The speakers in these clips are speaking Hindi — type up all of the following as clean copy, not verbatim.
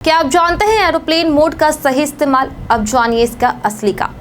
क्या आप जानते हैं एरोप्लेन मोड का सही इस्तेमाल? अब जानिए इसका असली काम।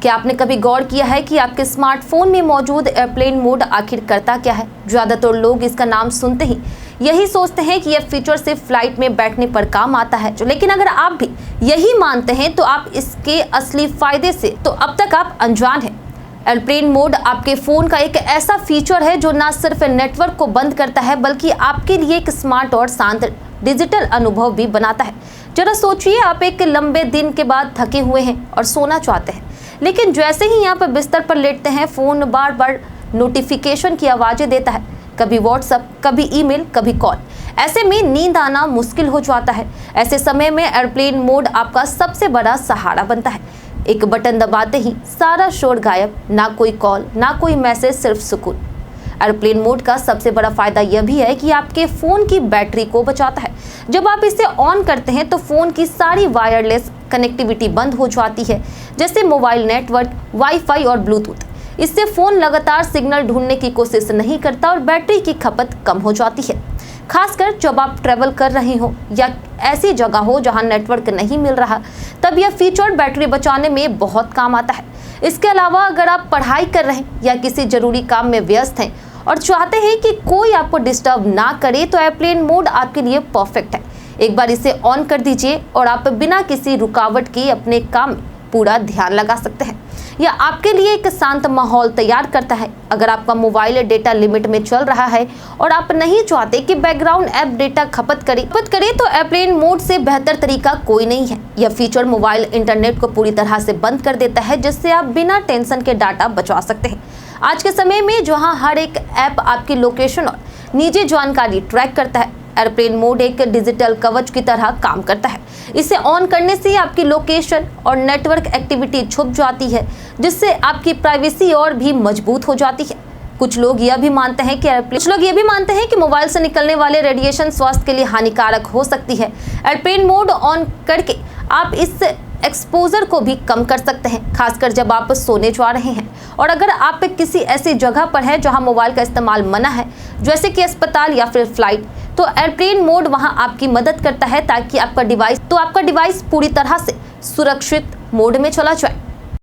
क्या आपने कभी गौर किया है कि आपके स्मार्टफोन में मौजूद एयरप्लेन मोड आखिर करता क्या है? ज्यादातर लोग इसका नाम सुनते ही यही सोचते हैं कि यह फीचर सिर्फ फ्लाइट में बैठने पर काम आता है, लेकिन अगर आप भी यही मानते हैं तो आप इसके असली फायदे से तो अब तक आप अनजान हैं। एयरप्लेन मोड आपके फोन का एक ऐसा फीचर है जो न सिर्फ नेटवर्क को बंद करता है बल्कि आपके लिए एक स्मार्ट और शांत डिजिटल अनुभव भी बनाता है। जरा सोचिए, आप एक लंबे दिन के बाद थके हुए हैं और सोना चाहते हैं, लेकिन जैसे ही आप बिस्तर पर लेटते हैं फोन बार बार नोटिफिकेशन की आवाजें देता है, कभी व्हाट्सएप, कभी ईमेल, कभी कॉल। ऐसे में नींद आना मुश्किल हो जाता है। ऐसे समय में एयरप्लेन मोड आपका सबसे बड़ा सहारा बनता है। एक बटन दबाते ही सारा शोर गायब, ना कोई कॉल, ना कोई मैसेज, सिर्फ सुकून। एयरप्लेन मोड का सबसे बड़ा फायदा यह भी है कि आपके फोन की बैटरी को बचाता है। जब आप इसे ऑन करते हैं तो फोन की सारी वायरलेस कनेक्टिविटी बंद हो जाती है, जैसे मोबाइल नेटवर्क, वाईफाई और ब्लूटूथ। इससे फोन लगातार सिग्नल ढूंढने की कोशिश नहीं करता और बैटरी की खपत कम हो जाती है। खासकर जब आप ट्रैवल कर रहे हो या ऐसी जगह हो जहां नेटवर्क नहीं मिल रहा, तब यह फीचर बैटरी बचाने में बहुत काम आता है। इसके अलावा अगर आप पढ़ाई कर रहे हैं या किसी जरूरी काम में व्यस्त हैं और चाहते हैं कि कोई आपको डिस्टर्ब ना करे, तो एयरप्लेन मोड आपके लिए परफेक्ट है। एक बार इसे ऑन कर दीजिए और आप बिना किसी रुकावट के अपने काम में पूरा ध्यान लगा सकते हैं। यह आपके लिए एक शांत माहौल तैयार करता है। अगर आपका मोबाइल डेटा लिमिट में चल रहा है और आप नहीं चाहते कि बैकग्राउंड ऐप डेटा खपत करे तो एयरप्लेन मोड से बेहतर तरीका कोई नहीं है। यह फीचर मोबाइल इंटरनेट को पूरी तरह से बंद कर देता है, जिससे आप बिना टेंशन के डाटा बचा सकते हैं। आज के समय में जहां हर एक ऐप आपकी लोकेशन और निजी जानकारी ट्रैक करता है, एयरप्लेन मोड एक डिजिटल कवच की तरह काम करता है। इसे ऑन करने से आपकी लोकेशन और नेटवर्क एक्टिविटी छुप जाती है, जिससे आपकी प्राइवेसी और भी मजबूत हो जाती है। कुछ लोग यह भी मानते हैं कि मोबाइल से निकलने वाले रेडिएशन स्वास्थ्य के लिए हानिकारक हो सकती है। एयरप्लेन मोड ऑन करके आप इस एक्सपोजर को भी कम कर सकते हैं, खासकर जब आप सोने जा रहे हैं और अगर आप किसी ऐसी जगह पर हैं जहां मोबाइल का इस्तेमाल मना है, जैसे कि अस्पताल या फिर फ्लाइट, तो एयरप्लेन मोड वहां आपकी मदद करता है ताकि आपका डिवाइस पूरी तरह से सुरक्षित मोड में चला जाए।